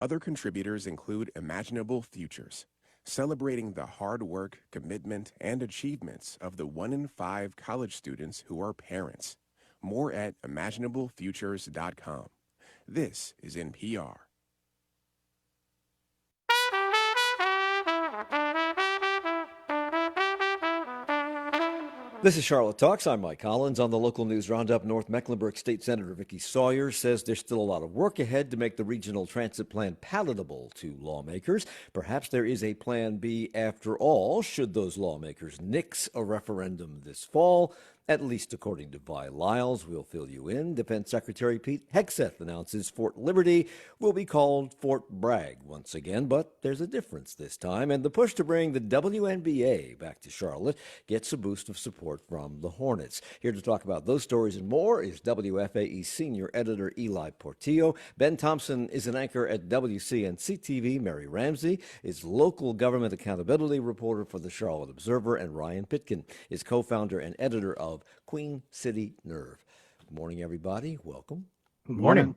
Other contributors include Imaginable Futures, celebrating the hard work, commitment, and achievements of the 1 in 5 college students who are parents. More at imaginablefutures.com. This is NPR. This is Charlotte Talks. I'm Mike Collins. On the Local News Roundup, North Mecklenburg State Senator Vicky Sawyer says there's still a lot of work ahead to make the regional transit plan palatable to lawmakers. Perhaps there is a plan B after all, should those lawmakers nix a referendum this fall. At least according to Vi Lyles. We'll fill you in. Defense Secretary Pete Hegseth announces Fort Liberty will be called Fort Bragg once again, but there's a difference this time. And the push to bring the WNBA back to Charlotte gets a boost of support from the Hornets. Here to talk about those stories and more is WFAE senior editor Ely Portillo. Ben Thompson is an anchor at WCNC TV. Mary Ramsey is local government accountability reporter for the Charlotte Observer, and Ryan Pitkin is co-founder and editor of Queen City Nerve. Good morning, everybody. Welcome. Good morning.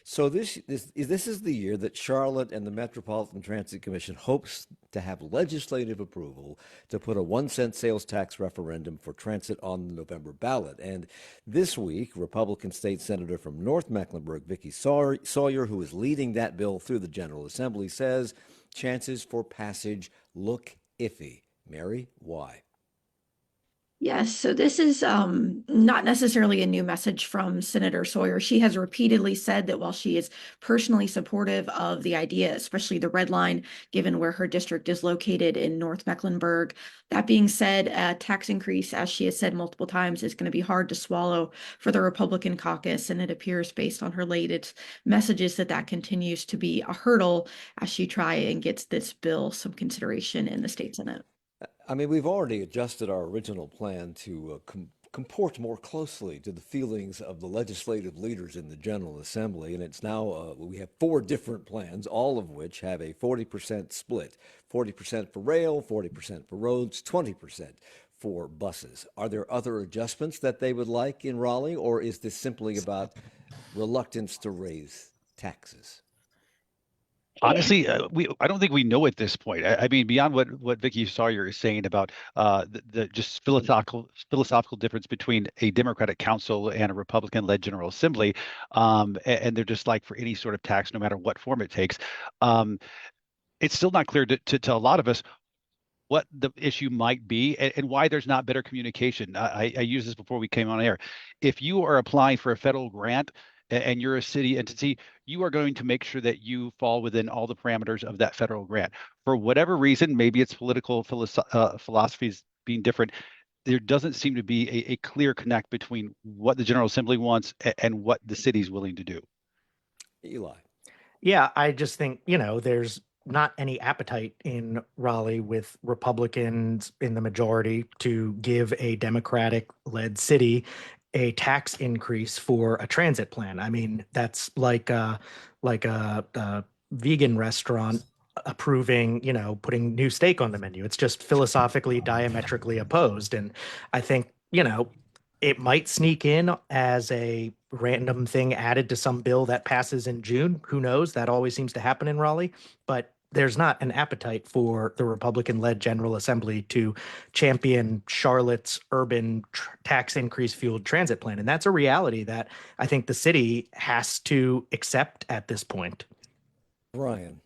So this is the year that Charlotte and the Metropolitan Transit Commission hopes to have legislative approval to put a 1-cent sales tax referendum for transit on the November ballot. And this week, Republican State Senator from North Mecklenburg, Vicky Sawyer, who is leading that bill through the General Assembly, says chances for passage look iffy. Mary, why? Yes, so this is not necessarily a new message from Senator Sawyer. She has repeatedly said that while she is personally supportive of the idea, especially the red line, given where her district is located in North Mecklenburg, that being said, a tax increase, as she has said multiple times, is going to be hard to swallow for the Republican caucus. And it appears, based on her latest messages, that continues to be a hurdle as she tries and gets this bill some consideration in the state Senate. I mean, we've already adjusted our original plan to comport more closely to the feelings of the legislative leaders in the General Assembly. And it's now, we have 4 different plans, all of which have a 40% split, 40% for rail, 40% for roads, 20% for buses. Are there other adjustments that they would like in Raleigh, or is this simply about reluctance to raise taxes? Honestly, I don't think we know at this point. I mean, beyond what Vicky Sawyer is saying about the just philosophical difference between a Democratic council and a Republican-led General Assembly, and they're just like for any sort of tax, no matter what form it takes. It's still not clear to a lot of us what the issue might be and why there's not better communication. I used this before we came on air. If you are applying for a federal grant and you're a city entity, you are going to make sure that you fall within all the parameters of that federal grant. For whatever reason, maybe it's political philosophies being different, there doesn't seem to be a clear connect between what the General Assembly wants and what the city's willing to do. Eli. Yeah, I just think, there's not any appetite in Raleigh with Republicans in the majority to give a Democratic-led city a tax increase for a transit plan. I mean, that's like a vegan restaurant approving, putting new steak on the menu. It's just philosophically diametrically opposed. And I think, it might sneak in as a random thing added to some bill that passes in June. Who knows? That always seems to happen in Raleigh. But there's not an appetite for the Republican-led General Assembly to champion Charlotte's urban tax increase fueled transit plan. And that's a reality that I think the city has to accept at this point. Ryan.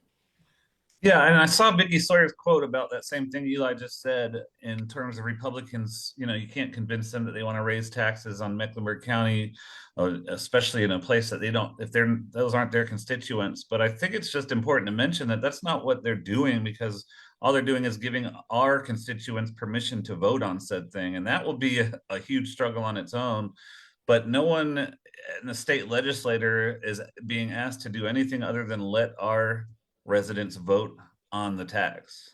Yeah, and I saw Vicky Sawyer's quote about that same thing Eli just said in terms of Republicans. You can't convince them that they want to raise taxes on Mecklenburg County, especially in a place that they don't, if those aren't their constituents. But I think it's just important to mention that that's not what they're doing, because all they're doing is giving our constituents permission to vote on said thing. And that will be a huge struggle on its own. But no one in the state legislature is being asked to do anything other than let our residents vote on the tax.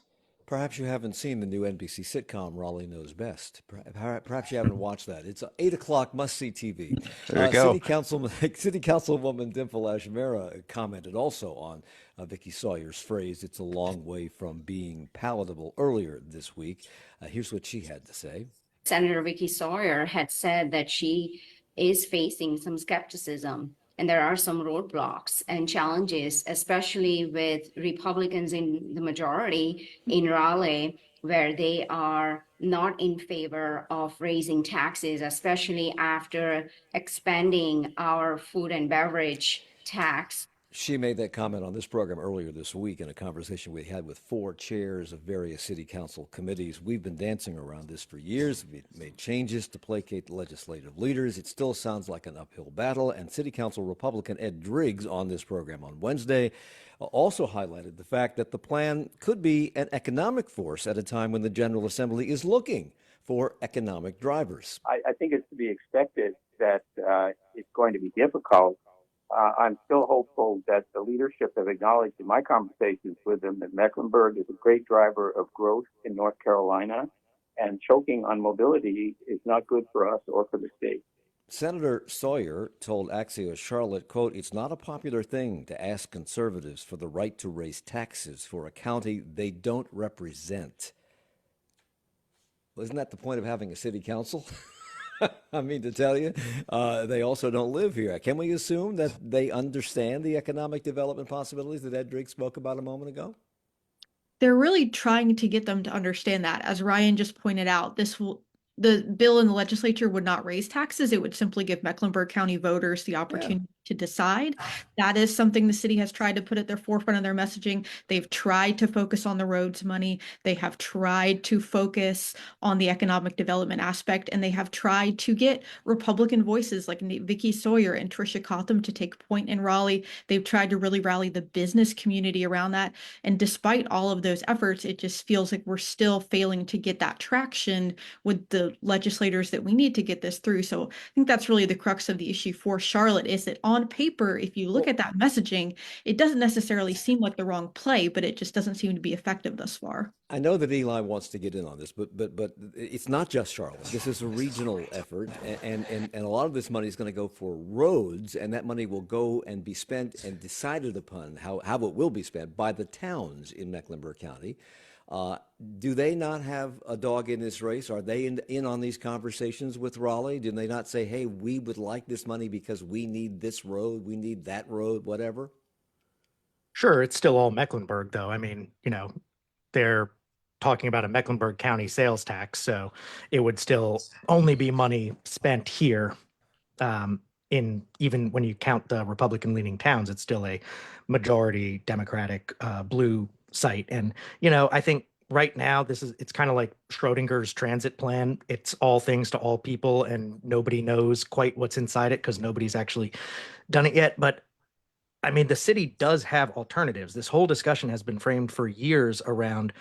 Perhaps you haven't seen the new NBC sitcom Raleigh Knows Best. Perhaps you haven't watched that. It's 8 o'clock must-see TV. There you go. City Councilwoman Dimple Ashmera commented also on Vicky Sawyer's phrase, "It's a long way from being palatable," earlier this week. Here's what she had to say. Senator Vicky Sawyer had said that she is facing some skepticism and there are some roadblocks and challenges, especially with Republicans in the majority in Raleigh, where they are not in favor of raising taxes, especially after expanding our food and beverage tax. She made that comment on this program earlier this week in a conversation we had with 4 chairs of various city council committees. We've been dancing around this for years. We've made changes to placate the legislative leaders. It still sounds like an uphill battle. And City Council Republican Ed Driggs on this program on Wednesday also highlighted the fact that the plan could be an economic force at a time when the General Assembly is looking for economic drivers. I think it's to be expected that it's going to be difficult. I'm still hopeful that the leadership have acknowledged in my conversations with them that Mecklenburg is a great driver of growth in North Carolina, and choking on mobility is not good for us or for the state. Senator Sawyer told Axios Charlotte, quote, "It's not a popular thing to ask conservatives for the right to raise taxes for a county they don't represent." Well, isn't that the point of having a city council? I mean, to tell you, they also don't live here. Can we assume that they understand the economic development possibilities that Ed Driggs spoke about a moment ago? They're really trying to get them to understand that. As Ryan just pointed out, the bill in the legislature would not raise taxes. It would simply give Mecklenburg County voters the opportunity to decide. That is something the city has tried to put at their forefront of their messaging. They've tried to focus on the roads money. They have tried to focus on the economic development aspect, and they have tried to get Republican voices like Vicky Sawyer and Tricia Cotham to take point in Raleigh. They've tried to really rally the business community around that. And despite all of those efforts, it just feels like we're still failing to get that traction with the legislators that we need to get this through. So I think that's really the crux of the issue for Charlotte, is that on paper, if you look at that messaging, it doesn't necessarily seem like the wrong play, but it just doesn't seem to be effective thus far. I know that Ely wants to get in on this, but it's not just Charlotte. This is a regional effort, and a lot of this money is going to go for roads, and that money will go and be spent and decided upon how it will be spent by the towns in Mecklenburg County. Do they not have a dog in this race? Are they in on these conversations with Raleigh? Do they not say, hey, we would like this money because we need this road, we need that road, whatever? Sure, it's still all Mecklenburg, though. I mean, they're talking about a Mecklenburg County sales tax, so it would still only be money spent here. In even when you count the Republican-leaning towns, it's still a majority Democratic blue site. And I think right now it's kind of like Schrodinger's transit plan. It's all things to all people, and nobody knows quite what's inside it because nobody's actually done it yet. But I mean, the city does have alternatives. This whole discussion has been framed for years around,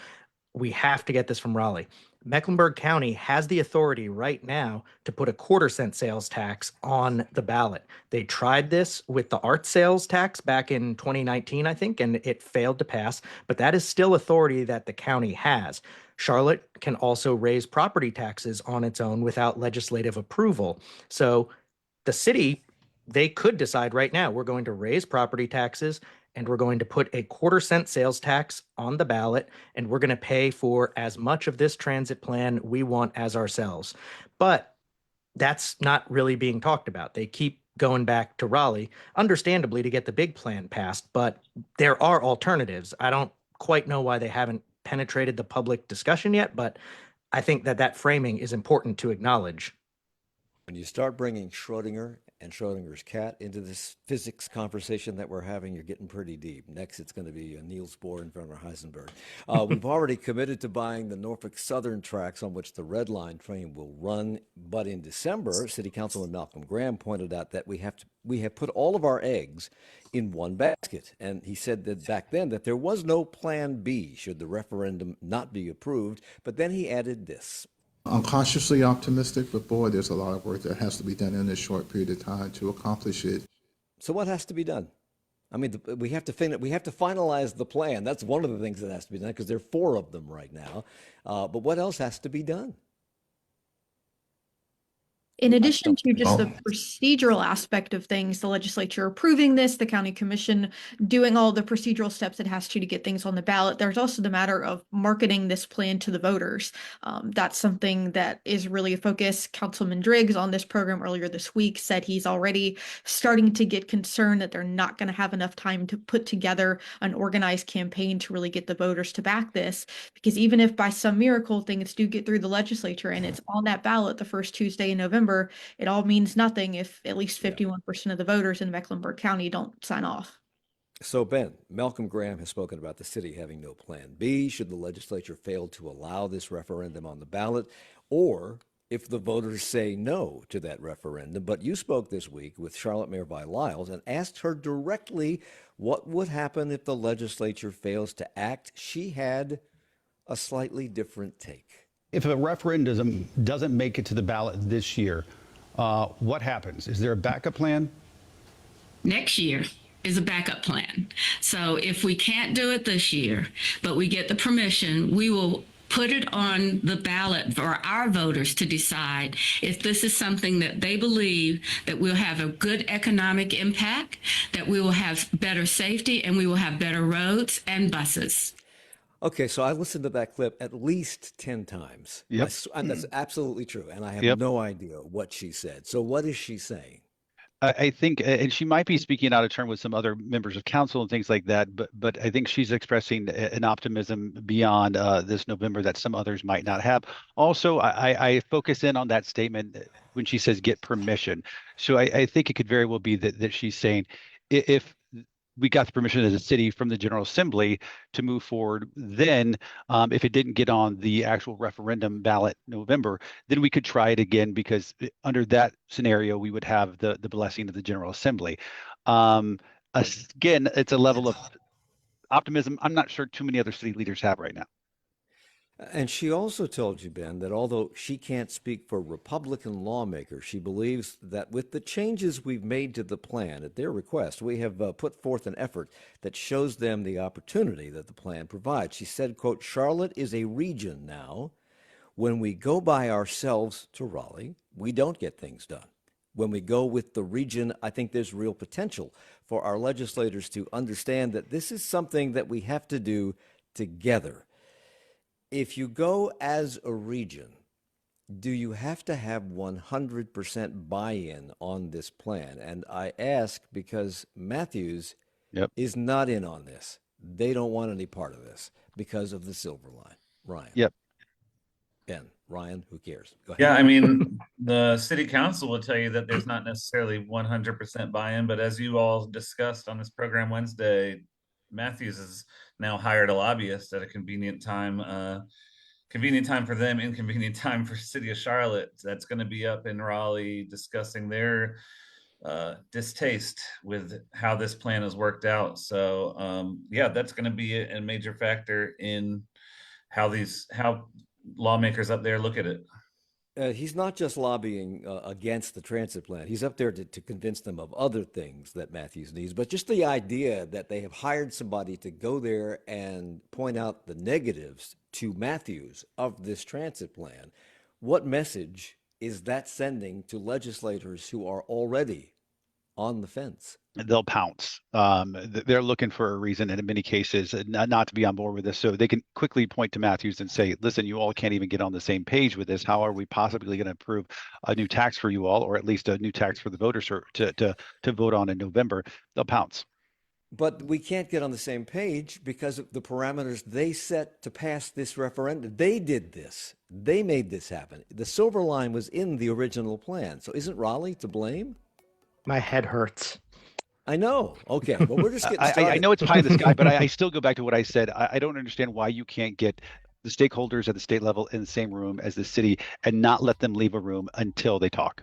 we have to get this from Raleigh. Mecklenburg County has the authority right now to put a 1/4-cent sales tax on the ballot. They tried this with the art sales tax back in 2019, I think, and it failed to pass, but that is still authority that the county has. Charlotte can also raise property taxes on its own without legislative approval. So the city, they could decide right now, we're going to raise property taxes, and we're going to put a 1/4-cent sales tax on the ballot, and we're going to pay for as much of this transit plan we want as ourselves. But that's not really being talked about. They keep going back to Raleigh, understandably, to get the big plan passed, but there are alternatives. I don't quite know why they haven't penetrated the public discussion yet, but I think that framing is important to acknowledge. When you start bringing Schrodinger and Schrodinger's cat into this physics conversation that we're having, you're getting pretty deep. Next, it's going to be Niels Bohr and Werner Heisenberg. We've already committed to buying the Norfolk Southern tracks on which the Red Line train will run. But in December, City Councilman Malcolm Graham pointed out that we have put all of our eggs in one basket. And he said that back then that there was no plan B should the referendum not be approved. But then he added this. I'm cautiously optimistic, but boy, there's a lot of work that has to be done in this short period of time to accomplish it. So what has to be done? I mean, we have to finalize the plan. That's one of the things that has to be done, because there are 4 of them right now. But what else has to be done? In addition to just the Oh. procedural aspect of things, the legislature approving this, the county commission doing all the procedural steps it has to get things on the ballot, there's also the matter of marketing this plan to the voters. That's something that is really a focus. Councilman Driggs on this program earlier this week said he's already starting to get concerned that they're not going to have enough time to put together an organized campaign to really get the voters to back this. Because even if by some miracle things do get through the legislature and it's on that ballot the first Tuesday in November, it all means nothing if at least 51% of the voters in Mecklenburg County don't sign off. So, Ben, Malcolm Graham has spoken about the city having no plan B should the legislature fail to allow this referendum on the ballot, or if the voters say no to that referendum. But you spoke this week with Charlotte Mayor Vi Lyles and asked her directly what would happen if the legislature fails to act. She had a slightly different take. If a referendum doesn't make it to the ballot this year, what happens? Is there a backup plan? Next year is a backup plan. So if we can't do it this year, but we get the permission, we will put it on the ballot for our voters to decide if this is something that they believe that will have a good economic impact, that we will have better safety, and we will have better roads and buses. Okay, so I listened to that clip at least 10 times. Yep. And that's absolutely true. And I have no idea what she said. So what is she saying? I think, and she might be speaking out of turn with some other members of council and things like that, but I think she's expressing an optimism beyond this November that some others might not have. Also, I focus in on that statement when she says get permission. So I think it could very well be that she's saying if we got the permission as a city from the General Assembly to move forward, then if it didn't get on the actual referendum ballot November, then we could try it again, because under that scenario, we would have the blessing of the General Assembly. Again, it's a level of optimism I'm not sure too many other city leaders have right now. And she also told you, Ben, that although she can't speak for Republican lawmakers, she believes that with the changes we've made to the plan at their request, we have put forth an effort that shows them the opportunity that the plan provides. She said, quote, Charlotte is a region now. When we go by ourselves to Raleigh, we don't get things done. When we go with the region, I think there's real potential for our legislators to understand that this is something that we have to do together. If you go as a region, do you have to have 100% buy-in on this plan? And I ask because Matthews is not in on this. They don't want any part of this because of the silver line. Ryan. Yep. Ben. Ryan, who cares? Go ahead. Yeah, I mean, the city council will tell you that there's not necessarily 100% buy-in, but as you all discussed on this program Wednesday, Matthews has now hired a lobbyist at a convenient time for them, inconvenient time for city of Charlotte. That's going to be up in Raleigh discussing their distaste with how this plan has worked out. So that's going to be a major factor in how lawmakers up there look at it. He's not just lobbying against the transit plan. He's up there to convince them of other things that Matthews needs. But just the idea that they have hired somebody to go there and point out the negatives to Matthews of this transit plan, what message is that sending to legislators who are already on the fence? They'll pounce. They're looking for a reason, and in many cases, not to be on board with this. So they can quickly point to Matthews and say, listen, you all can't even get on the same page with this. How are we possibly going to approve a new tax for you all, or at least a new tax for the voters to vote on in November? They'll pounce. But we can't get on the same page because of the parameters they set to pass this referendum. They did this. They made this happen. The silver line was in the original plan. So isn't Raleigh to blame? My head hurts. I know. Okay, well, we're just getting started. I know it's pie in the sky, but I still go back to what I said. I don't understand why you can't get the stakeholders at the state level in the same room as the city and not let them leave a room until they talk.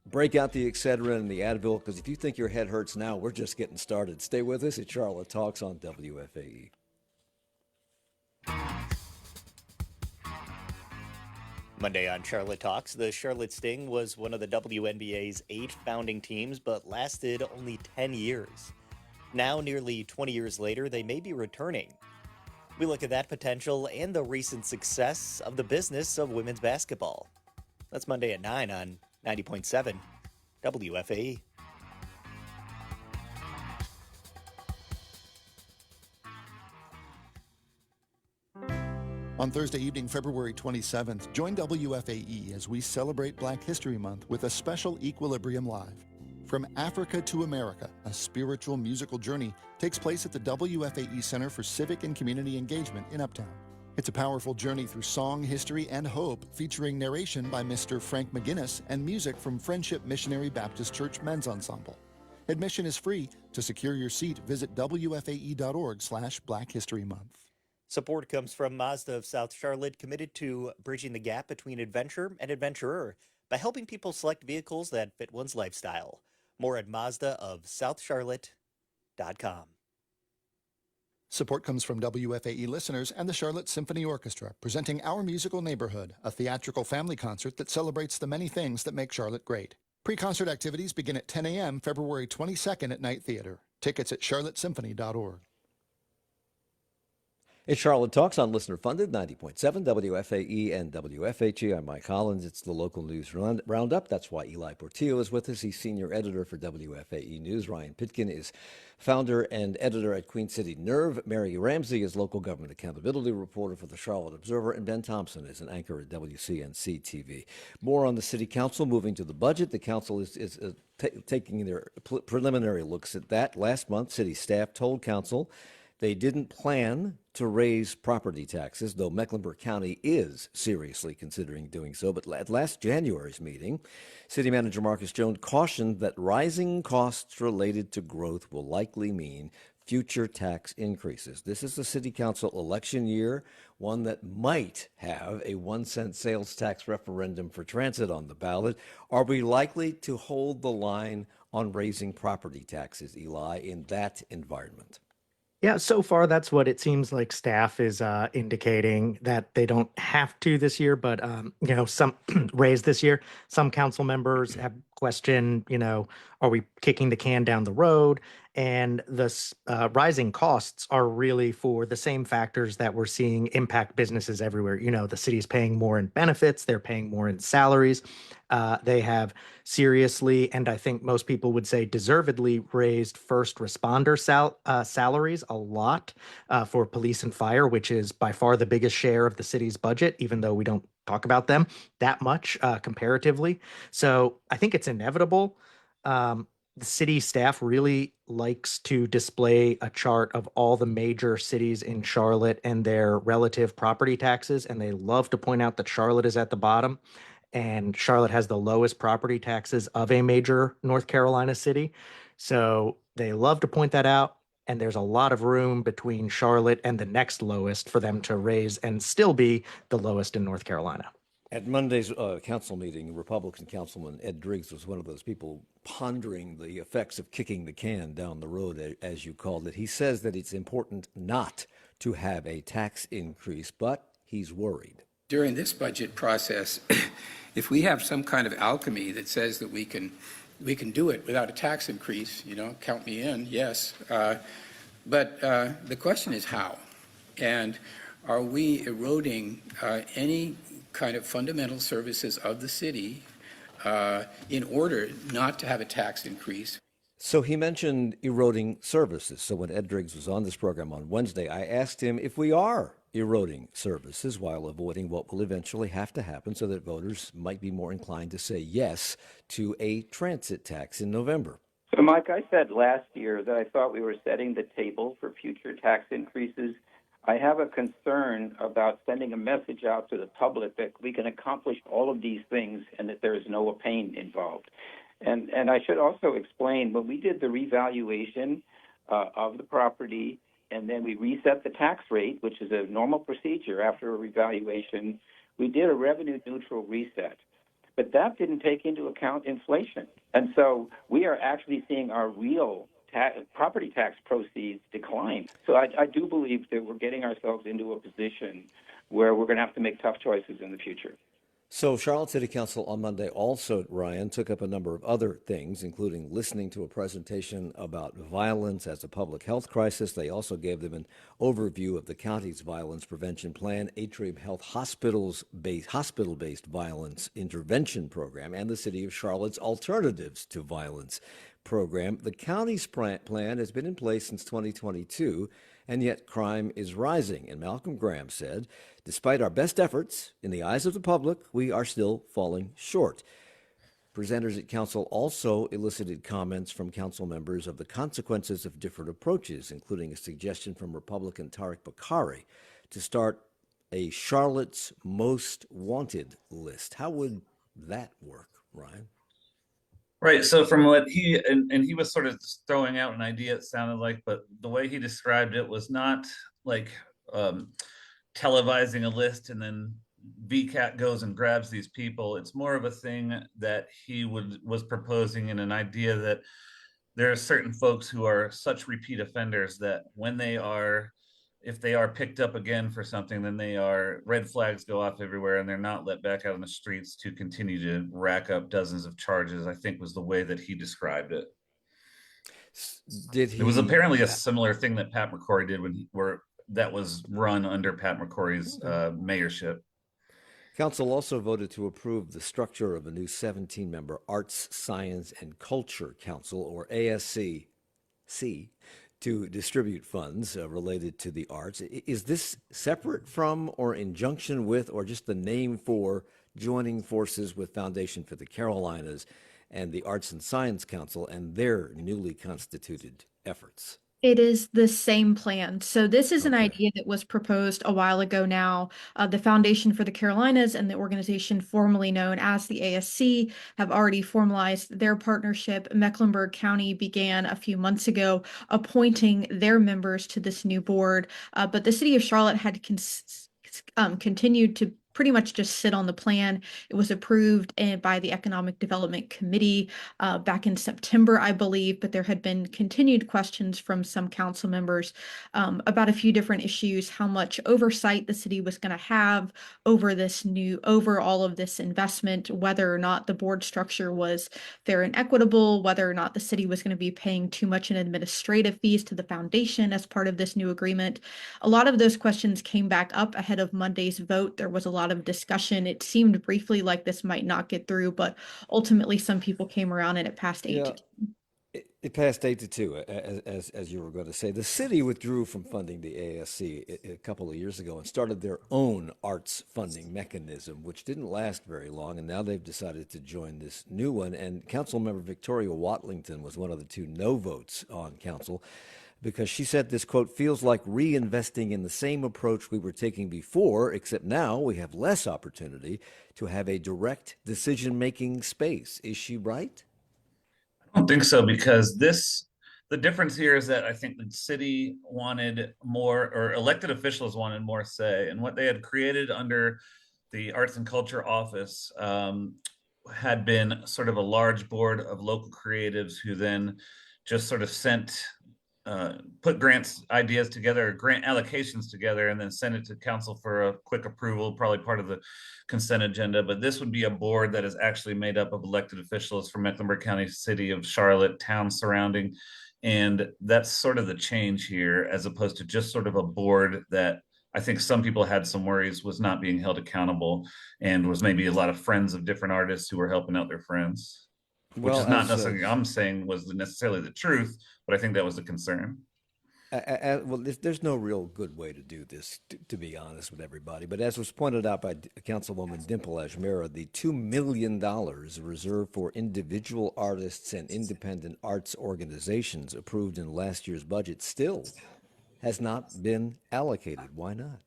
Break out the Excedrin and the Advil, because if you think your head hurts now, we're just getting started. Stay with us at Charlotte Talks on WFAE. Monday on Charlotte Talks, the Charlotte Sting was one of the WNBA's 8 founding teams, but lasted only 10 years. Now, nearly 20 years later, they may be returning. We look at that potential and the recent success of the business of women's basketball. That's Monday at 9 on 90.7 WFAE. On Thursday evening, February 27th, join WFAE as we celebrate Black History Month with a special Equilibrium Live. From Africa to America, a spiritual musical journey takes place at the WFAE Center for Civic and Community Engagement in Uptown. It's a powerful journey through song, history, and hope, featuring narration by Mr. Frank McGinnis and music from Friendship Missionary Baptist Church Men's Ensemble. Admission is free. To secure your seat, visit WFAE.org/Black History Month. Support comes from Mazda of South Charlotte, committed to bridging the gap between adventure and adventurer by helping people select vehicles that fit one's lifestyle. More at MazdaofSouthCharlotte.com. Support comes from WFAE listeners and the Charlotte Symphony Orchestra, presenting Our Musical Neighborhood, a theatrical family concert that celebrates the many things that make Charlotte great. Pre-concert activities begin at 10 a.m. February 22nd at Night Theater. Tickets at charlottesymphony.org. It's Charlotte Talks on listener-funded 90.7 WFAE and WFHE. I'm Mike Collins. It's the Local News Roundup. That's why Ely Portillo is with us. He's senior editor for WFAE News. Ryan Pitkin is founder and editor at Queen City Nerve. Mary Ramsey is local government accountability reporter for the Charlotte Observer. And Ben Thompson is an anchor at WCNC TV. More on the city council moving to the budget. The council is taking their preliminary looks at that. Last month, city staff told council they didn't plan to raise property taxes, though Mecklenburg County is seriously considering doing so. But at last January's meeting, City Manager Marcus Jones cautioned that rising costs related to growth will likely mean future tax increases. This is the City Council election year, one that might have a 1-cent sales tax referendum for transit on the ballot. Are we likely to hold the line on raising property taxes, Eli, in that environment? Yeah, so far that's what it seems like staff is indicating, that they don't have to this year, but some raised this year. Some council members have questioned, are we kicking the can down the road? And the rising costs are really for the same factors that we're seeing impact businesses everywhere. The city's paying more in benefits, they're paying more in salaries. They have seriously, and I think most people would say deservedly, raised first responder salaries a lot for police and fire, which is by far the biggest share of the city's budget, even though we don't talk about them that much comparatively. So I think it's inevitable. The city staff really likes to display a chart of all the major cities in Charlotte and their relative property taxes, and they love to point out that Charlotte is at the bottom, and Charlotte has the lowest property taxes of a major North Carolina city. So they love to point that out, and there's a lot of room between Charlotte and the next lowest for them to raise and still be the lowest in North Carolina. At Monday's council meeting, Republican Councilman Ed Driggs was one of those people pondering the effects of kicking the can down the road, as you called it. He says that it's important not to have a tax increase, but he's worried. During this budget process, if we have some kind of alchemy that says that we can do it without a tax increase, count me in, yes. But the question is how? And are we eroding any kind of fundamental services of the city in order not to have a tax increase? So he mentioned eroding services. So when Ed Driggs was on this program on Wednesday, I asked him if we are eroding services while avoiding what will eventually have to happen so that voters might be more inclined to say yes to a transit tax in November. So, Mike, I said last year that I thought we were setting the table for future tax increases. I have a concern about sending a message out to the public that we can accomplish all of these things and that there is no pain involved. And I should also explain, when we did the revaluation of the property and then we reset the tax rate, which is a normal procedure after a revaluation, we did a revenue-neutral reset. But that didn't take into account inflation. And so we are actually seeing our real property tax proceeds decline. So I do believe that we're getting ourselves into a position where we're going to have to make tough choices in the future. So, Charlotte City Council on Monday also, Ryan, took up a number of other things, including listening to a presentation about violence as a public health crisis. They also gave them an overview of the county's violence prevention plan, Atrium Health hospital-based violence intervention program, and the City of Charlotte's Alternatives to Violence program. The county's plan has been in place since 2022, and yet crime is rising. And Malcolm Graham said, despite our best efforts, in the eyes of the public, we are still falling short. Presenters at council also elicited comments from council members of the consequences of different approaches, including a suggestion from Republican Tariq Bakari to start a Charlotte's Most Wanted list. How would that work, Ryan? Right. So from what he was sort of just throwing out an idea, it sounded like, but the way he described it was not like televising a list and then VCAT goes and grabs these people. It's more of a thing that he was proposing in an idea that there are certain folks who are such repeat offenders that if they are picked up again for something, then red flags go off everywhere and they're not let back out on the streets to continue to rack up dozens of charges, I think was the way that he described it. It was apparently a similar thing that Pat McCrory did that was run under Pat McCrory's mayorship. Council also voted to approve the structure of a new 17-member Arts, Science, and Culture Council, or ASC, to distribute funds related to the arts. Is this separate from or in conjunction with or just the name for joining forces with Foundation for the Carolinas and the Arts and Science Council and their newly constituted efforts? It is the same plan. So this is an idea that was proposed a while ago now. The Foundation for the Carolinas and the organization formerly known as the ASC have already formalized their partnership. Mecklenburg County began a few months ago appointing their members to this new board, but the city of Charlotte had continued to pretty much just sit on the plan. It was approved by the Economic Development Committee back in September, I believe, but there had been continued questions from some council members about a few different issues, how much oversight the city was going to have over all of this investment, whether or not the board structure was fair and equitable, whether or not the city was going to be paying too much in administrative fees to the foundation as part of this new agreement. A lot of those questions came back up ahead of Monday's vote. There was a lot of discussion. It seemed briefly like this might not get through, but ultimately some people came around and it passed 8-2. It passed 8-2, as you were going to say. The city withdrew from funding the ASC a couple of years ago and started their own arts funding mechanism, which didn't last very long, and now they've decided to join this new one. And Councilmember Victoria Watlington was one of the 2 no votes on council, because she said this, quote, feels like reinvesting in the same approach we were taking before, except now we have less opportunity to have a direct decision-making space. Is she right? I don't think so, because the difference here is that I think the city wanted more, or elected officials wanted more say, and what they had created under the Arts and Culture Office had been sort of a large board of local creatives who then just sort of put grant ideas together, grant allocations together, and then send it to council for a quick approval, probably part of the consent agenda. But this would be a board that is actually made up of elected officials from Mecklenburg County, City of Charlotte, towns surrounding. And that's sort of the change here, as opposed to just sort of a board that I think some people had some worries was not being held accountable and was maybe a lot of friends of different artists who were helping out their friends. Which is not necessarily, I'm saying, was necessarily the truth, but I think that was the concern. Well, there's no real good way to do this, to be honest with everybody. But as was pointed out by Councilwoman Dimple Ajmera, the $2 million reserved for individual artists and independent arts organizations approved in last year's budget still has not been allocated. Why not?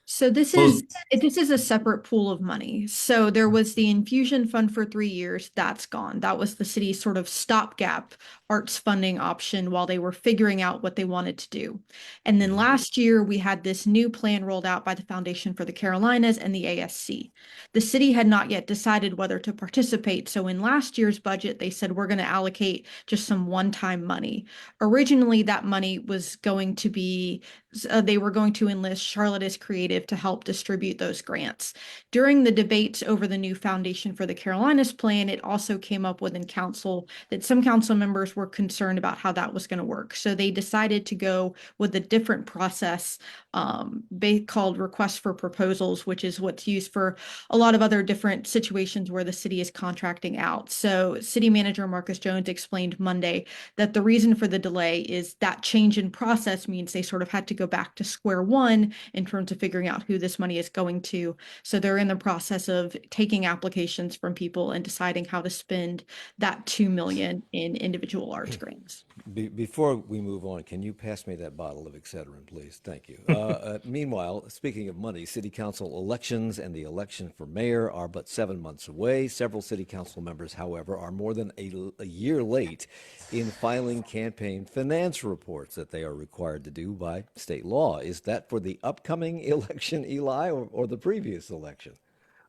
So this is a separate pool of money. So there was the infusion fund for 3 years. That's gone. That was the city's sort of stopgap arts funding option while they were figuring out what they wanted to do. And then last year, we had this new plan rolled out by the Foundation for the Carolinas and the ASC. The city had not yet decided whether to participate. So in last year's budget, they said, we're going to allocate just some one-time money. Originally, that money was going to be, they were going to enlist Charlotte as creative initiative to help distribute those grants. During the debates over the new Foundation for the Carolinas plan, it also came up within council that some council members were concerned about how that was going to work. So they decided to go with a different process called request for proposals, which is what's used for a lot of other different situations where the city is contracting out. So City Manager Marcus Jones explained Monday that the reason for the delay is that change in process means they sort of had to go back to square one in terms of figuring out who this money is going to. So they're in the process of taking applications from people and deciding how to spend that $2 million in individual arts grants. Before we move on, can you pass me that bottle of Excedrin, please? Thank you. Meanwhile, speaking of money, city council elections and the election for mayor are but 7 months away. Several city council members, however, are more than a year late in filing campaign finance reports that they are required to do by state law. Is that for the upcoming election, Eli, or the previous election?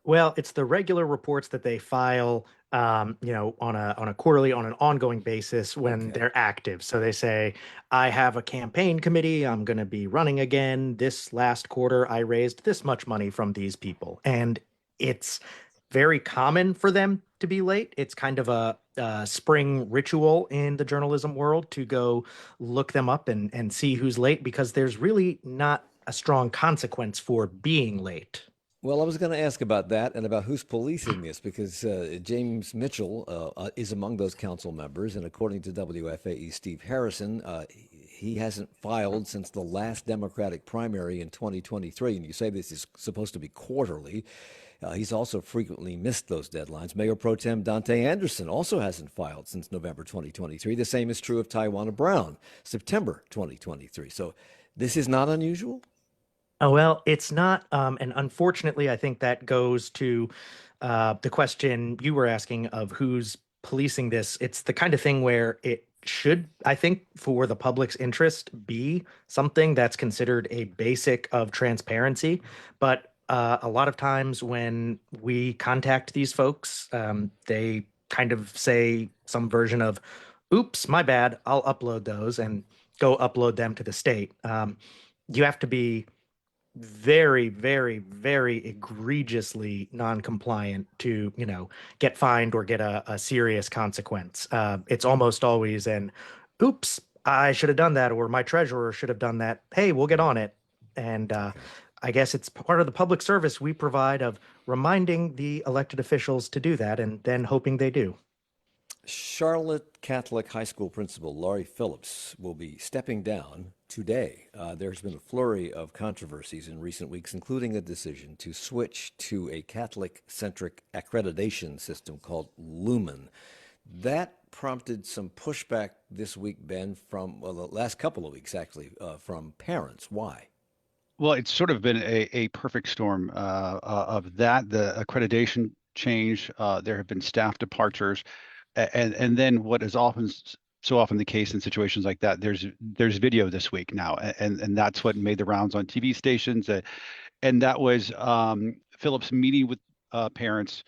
Well, it's the regular reports that they file, on a quarterly, on an ongoing basis when they're active. So they say, I have a campaign committee. I'm going to be running again. This last quarter, I raised this much money from these people. And it's very common for them to be late. It's kind of a spring ritual in the journalism world to go look them up and see who's late, because there's really not a strong consequence for being late. Well, I was going to ask about that and about who's policing this, because James Mitchell is among those council members, and according to WFAE Steve Harrison, he hasn't filed since the last Democratic primary in 2023, and you say this is supposed to be quarterly. He's also frequently missed those deadlines. Mayor Pro Tem Dante Anderson also hasn't filed since November 2023. The same is true of Tawana Brown, September 2023. So this is not unusual? Oh, well, it's not. And unfortunately, I think that goes to the question you were asking of who's policing this. It's the kind of thing where it should, I think, for the public's interest, be something that's considered a basic of transparency. But a lot of times when we contact these folks, they kind of say some version of, oops, my bad, I'll upload those, and go upload them to the state. You have to be very, very, very egregiously non-compliant to, get fined or get a serious consequence. It's almost always an, oops, I should have done that, or my treasurer should have done that. Hey, we'll get on it. And I guess it's part of the public service we provide of reminding the elected officials to do that and then hoping they do. Charlotte Catholic High School principal Laurie Phillips will be stepping down today. There's been a flurry of controversies in recent weeks, including a decision to switch to a Catholic-centric accreditation system called Lumen. That prompted some pushback this week, Ben, from, well, the last couple of weeks, actually, from parents. Why? Well, it's sort of been a perfect storm of that, the accreditation change. There have been staff departures. And then what is so often the case in situations like that, there's video this week now, and that's what made the rounds on TV stations. And that was Phillips meeting with parents,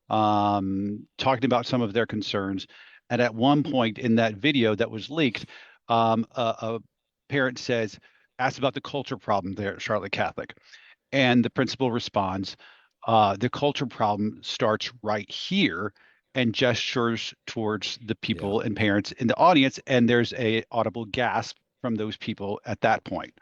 talking about some of their concerns. And at one point in that video that was leaked, a parent asks about the culture problem there at Charlotte Catholic. And the principal responds, the culture problem starts right here, and gestures towards the people and parents in the audience, and there's a audible gasp from those people at that point.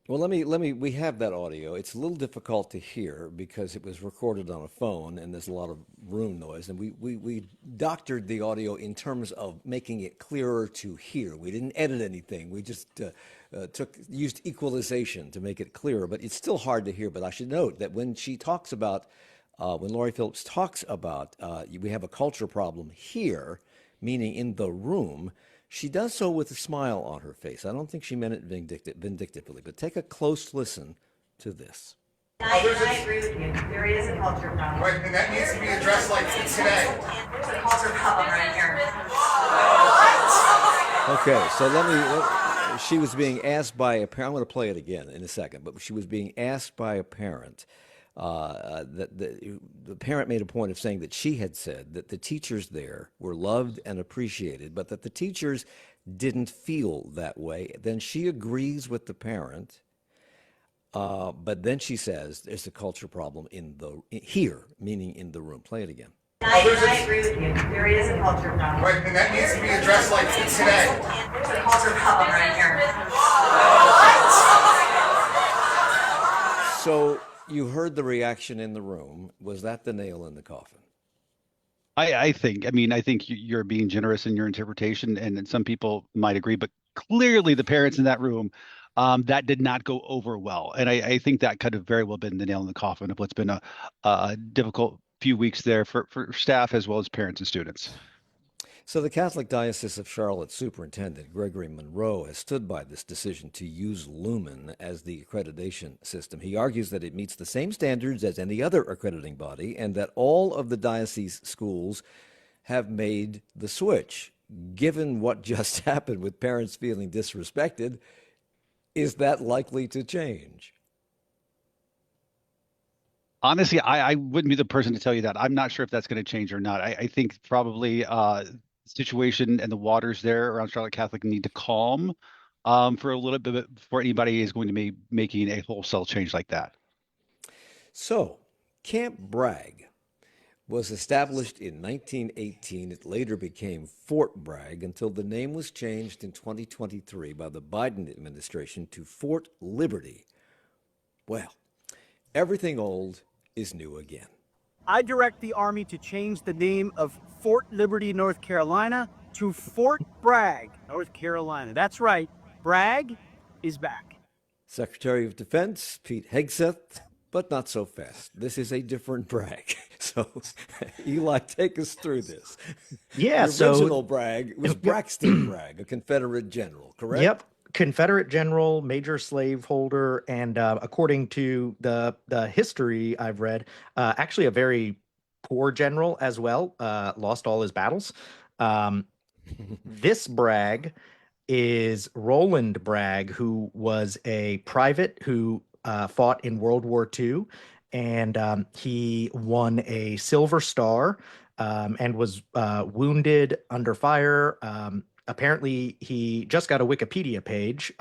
Well, we have that audio. It's a little difficult to hear because it was recorded on a phone and there's a lot of room noise. And we doctored the audio in terms of making it clearer to hear. We didn't edit anything. We just used equalization to make it clearer, but it's still hard to hear. But I should note that when she talks about when Laurie Phillips talks about we have a culture problem here, meaning in the room, she does so with a smile on her face. I don't think she meant it vindictively, but take a close listen to this. I agree with you. There is a culture problem. Right, and that needs to be addressed like today. There's a culture problem right here. Okay, so she was being asked by a parent. I'm going to play it again in a second, but she was being asked by a parent. The parent made a point of saying that she had said that the teachers there were loved and appreciated, but that the teachers didn't feel that way. Then she agrees with the parent But then she says there's a culture problem here, meaning in the room. Play it again. I agree with you. There is a culture problem. Right, and that needs to be addressed like today. There's a culture problem right here. So you heard the reaction in the room. Was that the nail in the coffin? I think you're being generous in your interpretation, and some people might agree, but clearly the parents in that room, that did not go over well. And I think that could have very well been the nail in the coffin of what's been a difficult few weeks there for staff as well as parents and students. So the Catholic Diocese of Charlotte Superintendent Gregory Monroe has stood by this decision to use Lumen as the accreditation system. He argues that it meets the same standards as any other accrediting body and that all of the diocese schools have made the switch. Given what just happened with parents feeling disrespected, is that likely to change? Honestly, I wouldn't be the person to tell you that. I'm not sure if that's going to change or not. I think probably situation and the waters there around Charlotte Catholic need to calm for a little bit before anybody is going to be making a wholesale change like that. So, Camp Bragg was established in 1918. It later became Fort Bragg until the name was changed in 2023 by the Biden administration to Fort Liberty. Well, everything old is new again. I direct the Army to change the name of Fort Liberty, North Carolina to Fort Bragg, North Carolina. That's right, Bragg is back. Secretary of Defense Pete Hegseth, but not so fast. This is a different Bragg. So, Eli, take us through this. Yeah, the original Bragg was Braxton Bragg, a Confederate general, correct? Yep. Confederate general, major slaveholder, and according to the history I've read, actually a very poor general as well, lost all his battles. This Bragg is Roland Bragg, who was a private who fought in World War II, and he won a Silver Star and was wounded under fire. Apparently, he just got a Wikipedia page,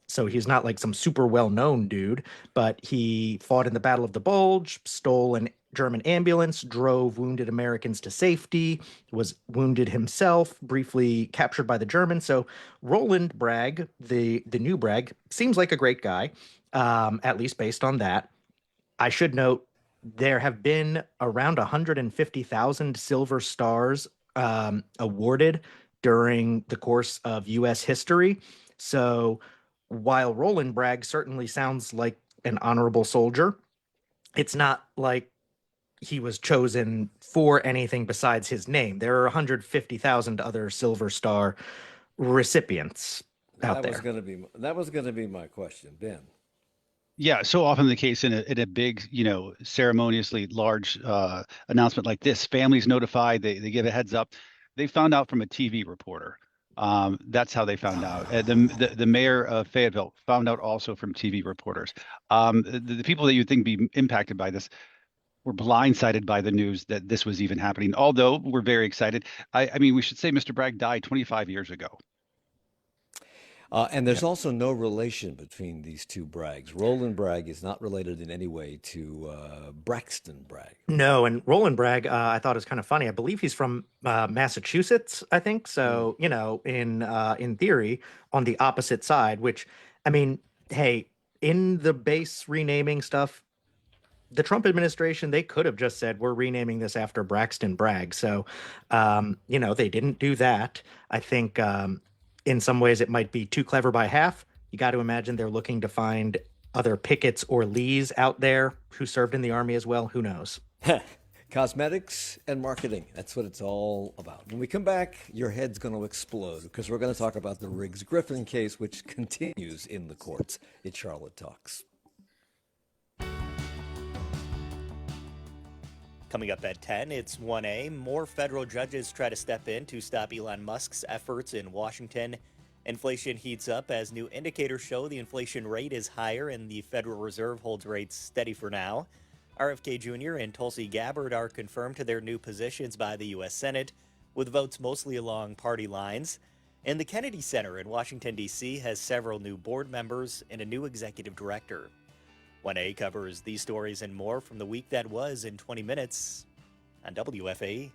so he's not like some super well-known dude, but he fought in the Battle of the Bulge, stole a German ambulance, drove wounded Americans to safety, was wounded himself, briefly captured by the Germans. So Roland Bragg, the new Bragg, seems like a great guy, at least based on that. I should note there have been around 150,000 Silver Stars awarded during the course of U.S. history. So while Roland Bragg certainly sounds like an honorable soldier, it's not like he was chosen for anything besides his name. There are 150,000 other Silver Star recipients out there. That was going to be my question, Ben. Yeah, so often the case in a big, ceremoniously large announcement like this, families notified, they give a heads up. They found out from a TV reporter. That's how they found out. The mayor of Fayetteville found out also from TV reporters. The people that you'd think be impacted by this were blindsided by the news that this was even happening. Although we're very excited. I mean, we should say Mr. Bragg died 25 years ago. And there's also no relation between these two Braggs. Roland Bragg is not related in any way to Braxton Bragg. No, and Roland Bragg, I thought is kind of funny. I believe he's from Massachusetts, I think. So, in theory, on the opposite side, which, I mean, hey, in the base renaming stuff, the Trump administration, they could have just said, we're renaming this after Braxton Bragg. So, they didn't do that. I think in some ways it might be too clever by half. You got to imagine they're looking to find other Picketts or Lees out there who served in the Army as well. Who knows? Cosmetics and marketing. That's what it's all about. When we come back, your head's going to explode because we're going to talk about the Riggs-Griffin case, which continues in the courts. It's Charlotte Talks. Coming up at 10, it's 1A. More federal judges try to step in to stop Elon Musk's efforts in Washington. Inflation heats up as new indicators show the inflation rate is higher and the Federal Reserve holds rates steady for now. RFK Jr. and Tulsi Gabbard are confirmed to their new positions by the U.S. Senate, with votes mostly along party lines. And the Kennedy Center in Washington, D.C. has several new board members and a new executive director. 1A covers these stories and more from the week that was in 20 minutes on WFAE.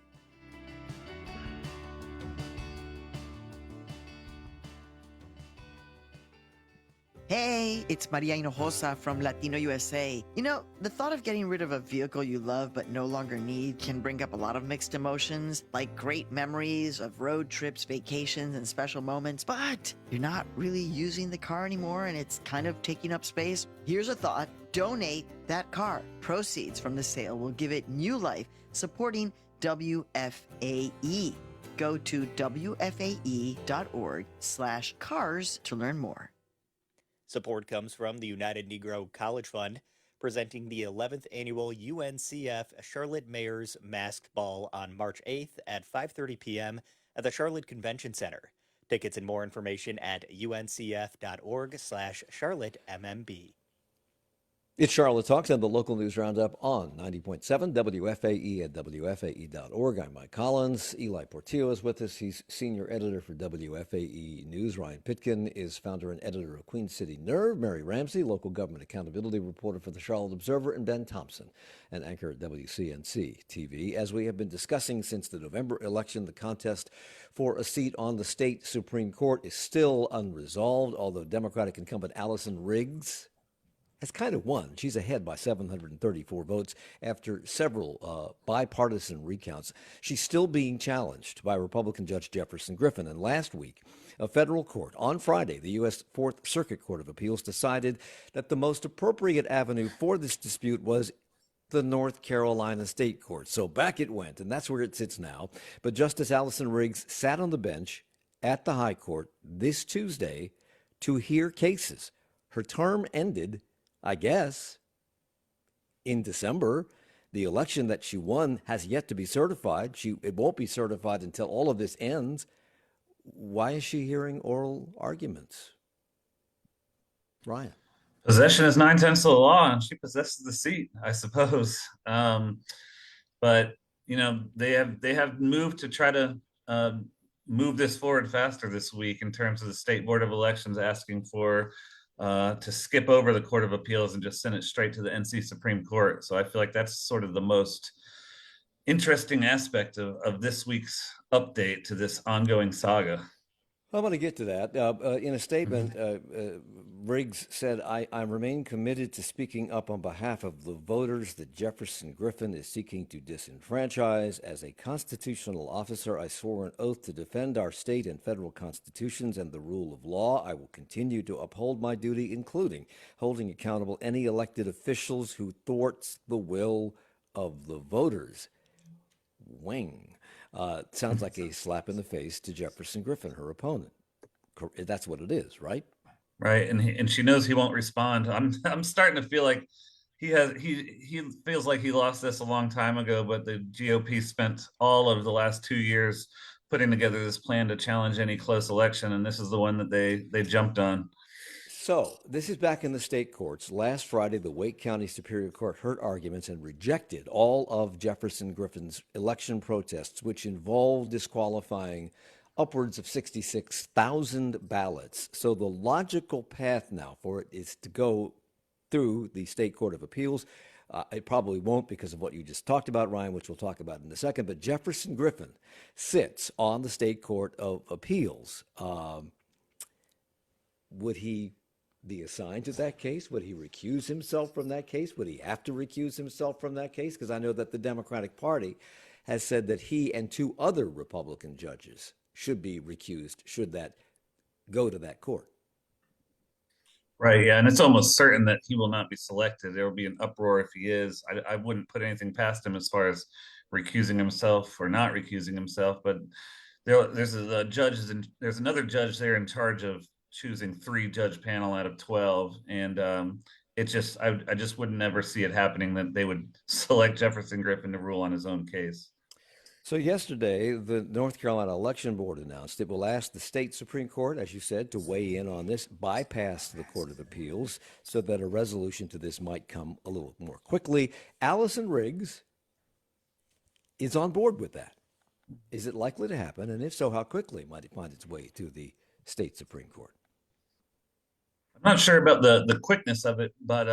Hey, it's Maria Hinojosa from Latino USA. You know, the thought of getting rid of a vehicle you love but no longer need can bring up a lot of mixed emotions, like great memories of road trips, vacations, and special moments, but you're not really using the car anymore and it's kind of taking up space. Here's a thought: donate that car. Proceeds from the sale will give it new life, supporting WFAE. Go to WFAE.org/cars to learn more. Support comes from the United Negro College Fund, presenting the 11th annual UNCF Charlotte Mayor's Masked Ball on March 8th at 5:30 p.m. at the Charlotte Convention Center. Tickets and more information at uncf.org/CharlotteMMB. It's Charlotte Talks and the Local News Roundup on 90.7 WFAE at WFAE.org. I'm Mike Collins. Ely Portillo is with us. He's senior editor for WFAE News. Ryan Pitkin is founder and editor of Queen City Nerve. Mary Ramsey, local government accountability reporter for the Charlotte Observer. And Ben Thompson, an anchor at WCNC TV. As we have been discussing since the November election, the contest for a seat on the state Supreme Court is still unresolved, although Democratic incumbent Allison Riggs has kind of won. She's ahead by 734 votes after several bipartisan recounts. She's still being challenged by Republican Judge Jefferson Griffin. And last week, a federal court, on Friday, the U.S. Fourth Circuit Court of Appeals decided that the most appropriate avenue for this dispute was the North Carolina State Court. So back it went, and that's where it sits now. But Justice Allison Riggs sat on the bench at the High Court this Tuesday to hear cases. Her term ended, I guess, in December. The election that she won has yet to be certified. It won't be certified until all of this ends. Why is she hearing oral arguments? Ryan. Possession is 9/10 of the law, and she possesses the seat, I suppose. But you know, they have moved to try to move this forward faster this week in terms of the State Board of Elections asking for to skip over the Court of Appeals and just send it straight to the NC Supreme Court. So I feel like that's sort of the most interesting aspect of this week's update to this ongoing saga. I'm going to get to that. In a statement, Riggs said, I remain committed to speaking up on behalf of the voters that Jefferson Griffin is seeking to disenfranchise. As a constitutional officer, I swore an oath to defend our state and federal constitutions and the rule of law. I will continue to uphold my duty, including holding accountable any elected officials who thwarts the will of the voters. Wing. Sounds like a slap in the face to Jefferson Griffin, her opponent. That's what it is, right? Right, and she knows he won't respond. I'm starting to feel like he feels like he lost this a long time ago, but the GOP spent all of the last 2 years putting together this plan to challenge any close election, and this is the one that they jumped on. So this is back in the state courts. Last Friday, the Wake County Superior Court heard arguments and rejected all of Jefferson Griffin's election protests, which involved disqualifying upwards of 66,000 ballots. So the logical path now for it is to go through the State Court of Appeals. It probably won't because of what you just talked about, Ryan, which we'll talk about in a second. But Jefferson Griffin sits on the State Court of Appeals. Would he be assigned to that case? Would he recuse himself from that case? Would he have to recuse himself from that case? Because I know that the Democratic Party has said that he and 2 other Republican judges should be recused should that go to that court. Right, yeah, and it's almost certain that he will not be selected. There will be an uproar if he is. I wouldn't put anything past him as far as recusing himself or not recusing himself, but there's another judge there in charge of choosing 3-judge panel out of 12, and I just would never see it happening that they would select Jefferson Griffin to rule on his own case. So yesterday, the North Carolina Election Board announced it will ask the state Supreme Court, as you said, to weigh in on this, bypass the Court of Appeals, so that a resolution to this might come a little more quickly. Allison Riggs is on board with that. Is it likely to happen? And if so, how quickly might it find its way to the state Supreme Court? I'm not sure about the quickness of it, but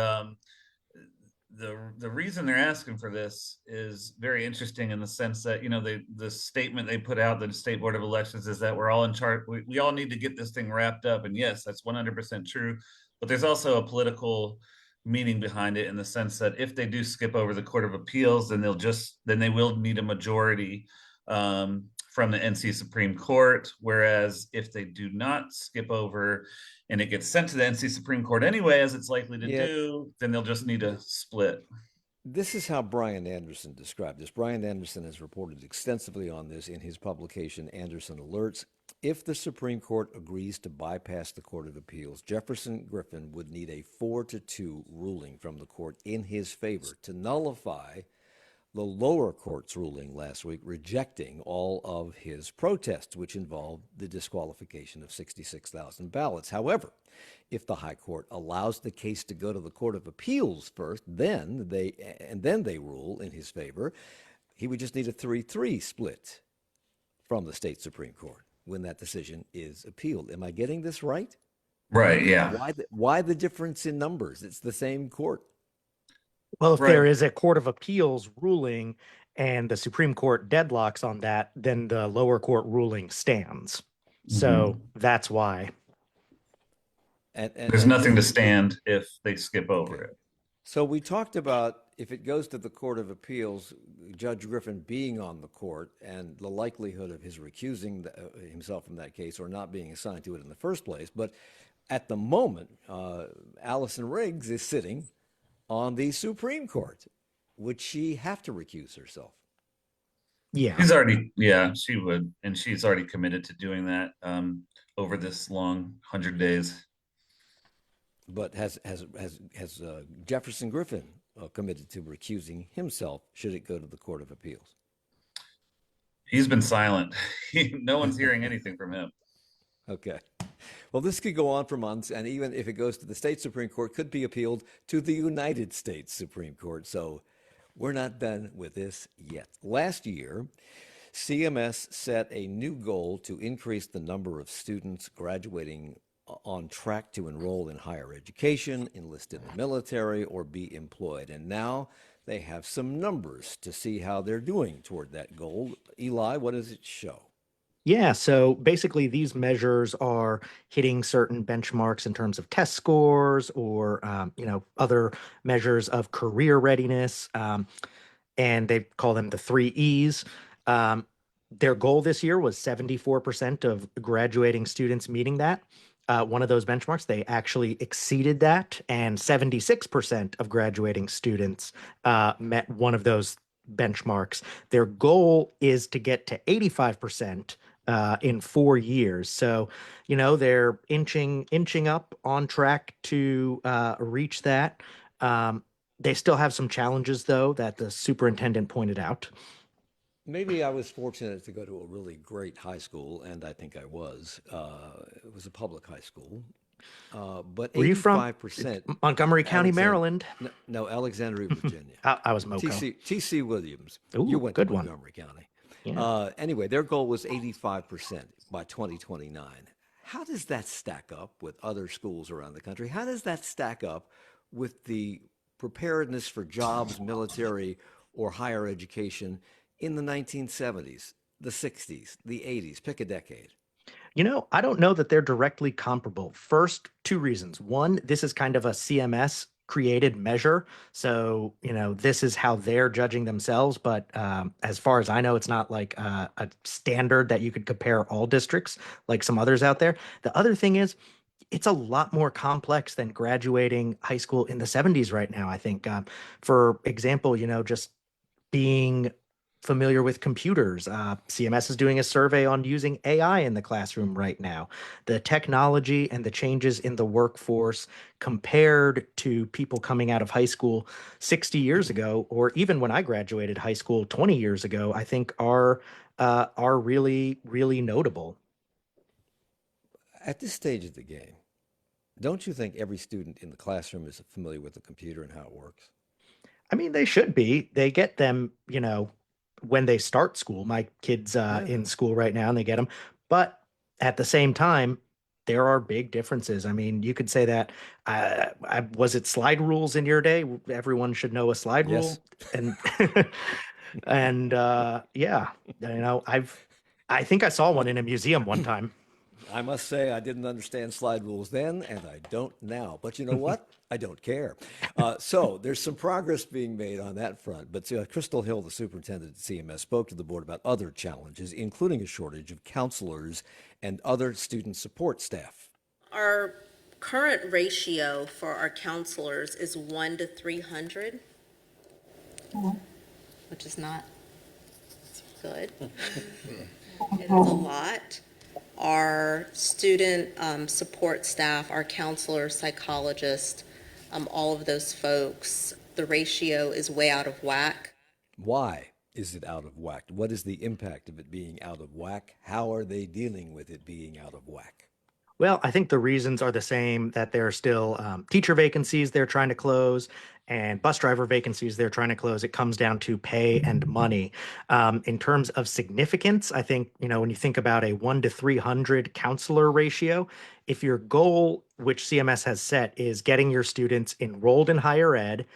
the reason they're asking for this is very interesting in the sense that, you know, the statement they put out, the State Board of Elections, is that we're all in charge. We all need to get this thing wrapped up. And yes, that's 100% true. But there's also a political meaning behind it in the sense that if they do skip over the Court of Appeals, then they will need a majority from the NC Supreme Court. Whereas if they do not skip over and it gets sent to the NC Supreme Court anyway, as it's likely to do, then they'll just need to split. This is how Brian Anderson described this. Brian Anderson has reported extensively on this in his publication, Anderson Alerts. If the Supreme Court agrees to bypass the Court of Appeals, Jefferson Griffin would need a 4-2 ruling from the court in his favor to nullify the lower court's ruling last week rejecting all of his protests, which involved the disqualification of 66,000 ballots. However, if the high court allows the case to go to the Court of Appeals first, then they rule in his favor, he would just need a 3-3 split from the state Supreme Court when that decision is appealed. Am I getting this right? Right, yeah. Why the difference in numbers? It's the same court. Well, if there is a Court of Appeals ruling and the Supreme Court deadlocks on that, then the lower court ruling stands. So that's why. There's nothing to stand if they skip over it. So we talked about if it goes to the Court of Appeals, Judge Griffin being on the court and the likelihood of his recusing himself from that case or not being assigned to it in the first place. But at the moment, Allison Riggs is sitting on the Supreme Court. Would she have to recuse herself? Yeah. She would. And she's already committed to doing that over this long 100 days. But has Jefferson Griffin committed to recusing himself should it go to the Court of Appeals? He's been silent. No one's hearing anything from him. Okay. Well, this could go on for months, and even if it goes to the state Supreme Court, could be appealed to the United States Supreme Court. So we're not done with this yet. Last year, CMS set a new goal to increase the number of students graduating on track to enroll in higher education, enlist in the military, or be employed. And now they have some numbers to see how they're doing toward that goal. Eli, what does it show? Yeah, so basically these measures are hitting certain benchmarks in terms of test scores or, other measures of career readiness, and they call them the 3 E's. Their goal this year was 74% of graduating students meeting that. One of those benchmarks, they actually exceeded that, and 76% of graduating students met one of those benchmarks. Their goal is to get to 85% in 4 years. So, they're inching up on track to reach that. They still have some challenges, though, that the superintendent pointed out. Maybe I was fortunate to go to a really great high school, and I think I was. It was a public high school. But 85%. Were you from Montgomery County, Maryland? No, Alexandria, Virginia. I was Moco. T.C. Williams. Ooh, you went good to one. Montgomery County. Yeah. Anyway, their goal was 85% by 2029. How does that stack up with other schools around the country? How does that stack up with the preparedness for jobs, military, or higher education in the 1970s, the 60s, the 80s? Pick a decade. I don't know that they're directly comparable. First, 2 reasons. One, this is kind of a CMS created measure. So, this is how they're judging themselves. But as far as I know, it's not like a standard that you could compare all districts like some others out there. The other thing is, it's a lot more complex than graduating high school in the 70s right now, I think. For example, just being familiar with computers. CMS is doing a survey on using AI in the classroom right now. The technology and the changes in the workforce compared to people coming out of high school 60 years ago, or even when I graduated high school 20 years ago, I think are really, really notable. At this stage of the game, don't you think every student in the classroom is familiar with the computer and how it works? I mean, they should be. They get them, when they start school. My kid's in school right now and they get them. But at the same time, there are big differences. I mean, you could say that, was it slide rules in your day? Everyone should know a slide Yes. rule. And, and yeah, I think I saw one in a museum one time. I must say I didn't understand slide rules then, and I don't now. But you know what? I don't care. So there's some progress being made on that front. But Crystal Hill, the superintendent at CMS, spoke to the board about other challenges, including a shortage of counselors and other student support staff. Our current ratio for our counselors is 1 to 300, which is not good. It is a lot. Our student support staff, our counselors, psychologists, all of those folks, the ratio is way out of whack. Why is it out of whack? What is the impact of it being out of whack? How are they dealing with it being out of whack? Well, I think the reasons are the same, that there are still teacher vacancies they're trying to close and bus driver vacancies they're trying to close. It comes down to pay and money. In terms of significance, I think, when you think about a 1 to 300 counselor ratio, if your goal, which CMS has set, is getting your students enrolled in higher ed,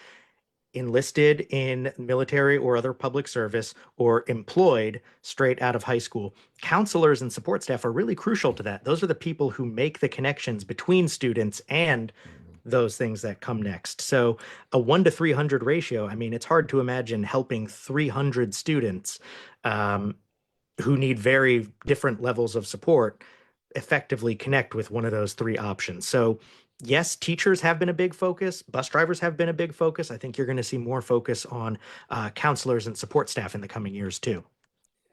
enlisted in military or other public service, or employed straight out of high school, counselors and support staff are really crucial to that. Those are the people who make the connections between students and those things that come next. So a 1 to 300 ratio, I mean, it's hard to imagine helping 300 students who need very different levels of support effectively connect with one of those three options. So yes, teachers have been a big focus. Bus drivers have been a big focus. I think you're going to see more focus on counselors and support staff in the coming years, too.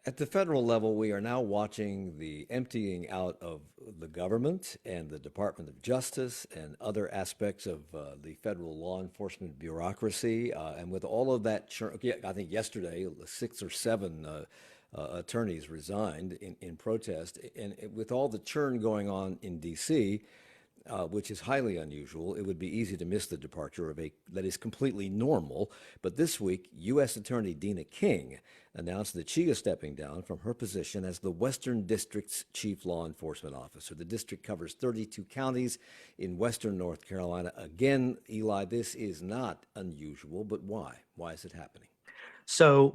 At the federal level, we are now watching the emptying out of the government and the Department of Justice and other aspects of the federal law enforcement bureaucracy. And with all of that, I think yesterday, 6 or 7 attorneys resigned in protest. And with all the churn going on in D.C., which is highly unusual, it would be easy to miss the departure of that is completely normal. But this week, U.S. Attorney Dina King announced that she is stepping down from her position as the Western District's Chief Law Enforcement Officer. The district covers 32 counties in western North Carolina. Again, Eli, this is not unusual, but why? Why is it happening? So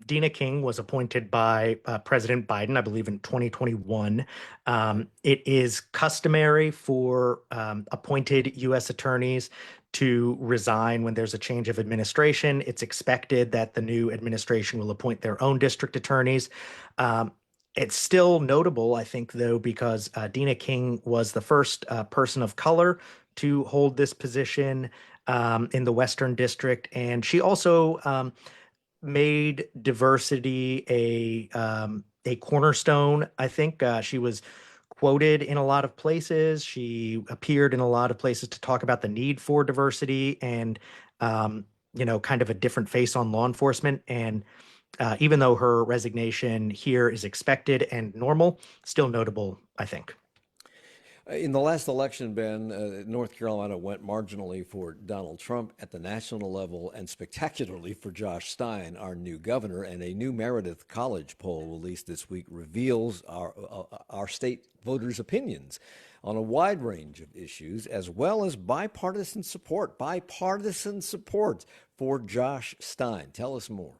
Dina King was appointed by President Biden, I believe, in 2021. It is customary for appointed U.S. attorneys to resign when there's a change of administration. It's expected that the new administration will appoint their own district attorneys. It's still notable, I think, though, because Dina King was the first person of color to hold this position in the Western District. And she also made diversity a cornerstone. I think she was quoted in a lot of places. She appeared in a lot of places to talk about the need for diversity and, kind of a different face on law enforcement. And even though her resignation here is expected and normal, still notable, I think. In the last election, Ben, North Carolina went marginally for Donald Trump at the national level and spectacularly for Josh Stein, our new governor. And a new Meredith College poll released this week reveals our state voters' opinions on a wide range of issues, as well as bipartisan support for Josh Stein. Tell us more.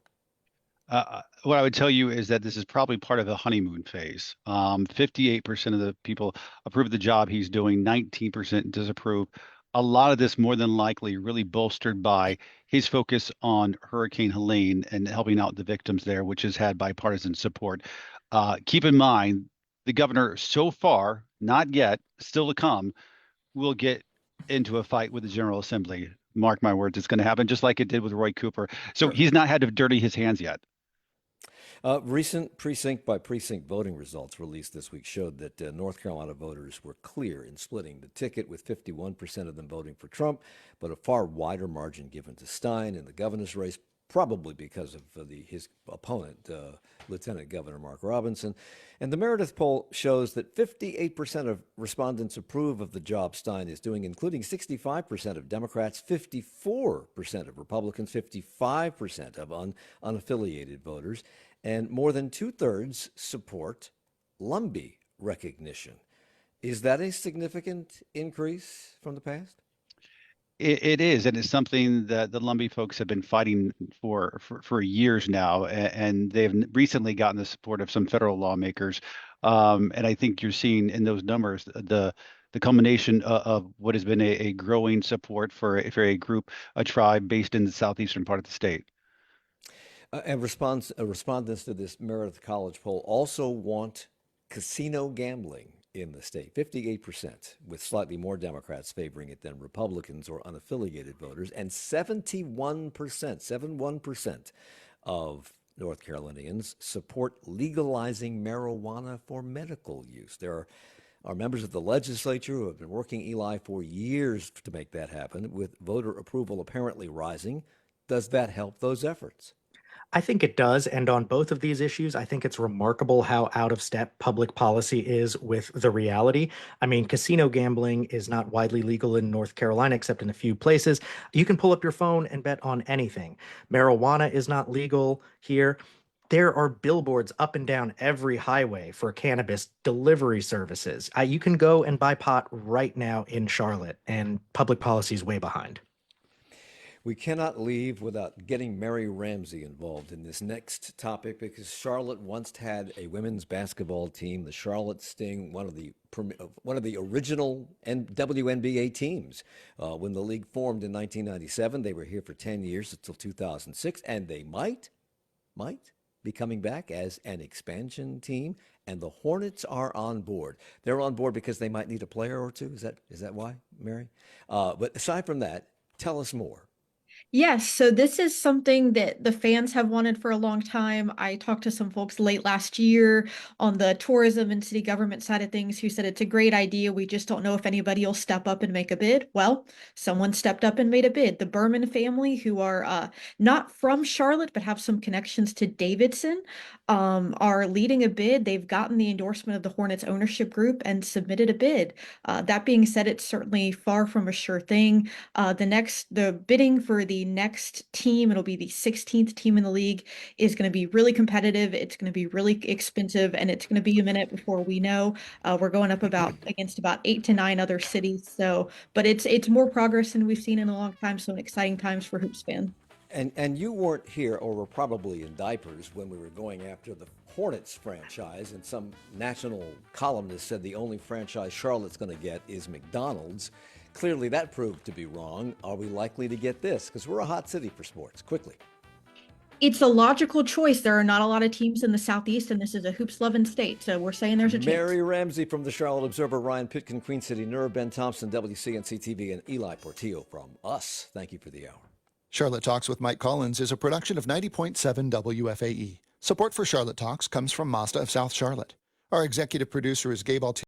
What I would tell you is that this is probably part of the honeymoon phase. 58% of the people approve of the job he's doing, 19% disapprove. A lot of this more than likely really bolstered by his focus on Hurricane Helene and helping out the victims there, which has had bipartisan support. Keep in mind, the governor so far, not yet, still to come, will get into a fight with the General Assembly. Mark my words, it's going to happen just like it did with Roy Cooper. So he's not had to dirty his hands yet. Recent precinct-by-precinct voting results released this week showed that North Carolina voters were clear in splitting the ticket, with 51% of them voting for Trump, but a far wider margin given to Stein in the governor's race, probably because of his opponent, Lieutenant Governor Mark Robinson. And the Meredith poll shows that 58% of respondents approve of the job Stein is doing, including 65% of Democrats, 54% of Republicans, 55% of unaffiliated voters, and more than 2/3 support Lumbee recognition. Is that a significant increase from the past? It is, and it's something that the Lumbee folks have been fighting for years now, and they've recently gotten the support of some federal lawmakers. And I think you're seeing in those numbers the culmination of what has been a growing support for a group, a tribe based in the southeastern part of the state. And respondents to this Meredith College poll also want casino gambling in the state, 58%, with slightly more Democrats favoring it than Republicans or unaffiliated voters, and 71% of North Carolinians support legalizing marijuana for medical use. There are members of the legislature who have been working, Eli, for years to make that happen, with voter approval apparently rising. Does that help those efforts? I think it does. And on both of these issues, I think it's remarkable how out of step public policy is with the reality. I mean, casino gambling is not widely legal in North Carolina, except in a few places. You can pull up your phone and bet on anything. Marijuana is not legal here. There are billboards up and down every highway for cannabis delivery services. You can go and buy pot right now in Charlotte, and public policy is way behind. We cannot leave without getting Mary Ramsey involved in this next topic, because Charlotte once had a women's basketball team, the Charlotte Sting, one of the original WNBA teams. When the league formed in 1997, they were here for 10 years until 2006, and they might be coming back as an expansion team. And the Hornets are on board. They're on board because they might need a player or two. Is that why, Mary? But aside from that, tell us more. Yes, so this is something that the fans have wanted for a long time. I talked to some folks late last year on the tourism and city government side of things who said it's a great idea. We just don't know if anybody will step up and make a bid. Well, someone stepped up and made a bid. The Berman family, who are not from Charlotte but have some connections to Davidson, are leading a bid. They've gotten the endorsement of the Hornets ownership group and submitted a bid. That being said, it's certainly far from a sure thing. The bidding for the next team, it'll be the 16th team in the league, is going to be really competitive. It's going to be really expensive, and it's going to be a minute before we know. We're going up against about 8 to 9 other cities. But it's more progress than we've seen in a long time. So exciting times for hoops fan. And you weren't here, or were probably in diapers, when we were going after the Hornets franchise, and some national columnist said the only franchise Charlotte's going to get is McDonald's. Clearly that proved to be wrong. Are we likely to get this? Because we're a hot city for sports. Quickly. It's a logical choice. There are not a lot of teams in the Southeast, and this is a hoops-loving state, so we're saying there's a chance. Mary Ramsey from the Charlotte Observer, Ryan Pitkin, Queen City Nerve, Ben Thompson, WCNC TV, and Ely Portillo from us. Thank you for the hour. Charlotte Talks with Mike Collins is a production of 90.7 WFAE. Support for Charlotte Talks comes from Mazda of South Charlotte. Our executive producer is Gabe Altieri.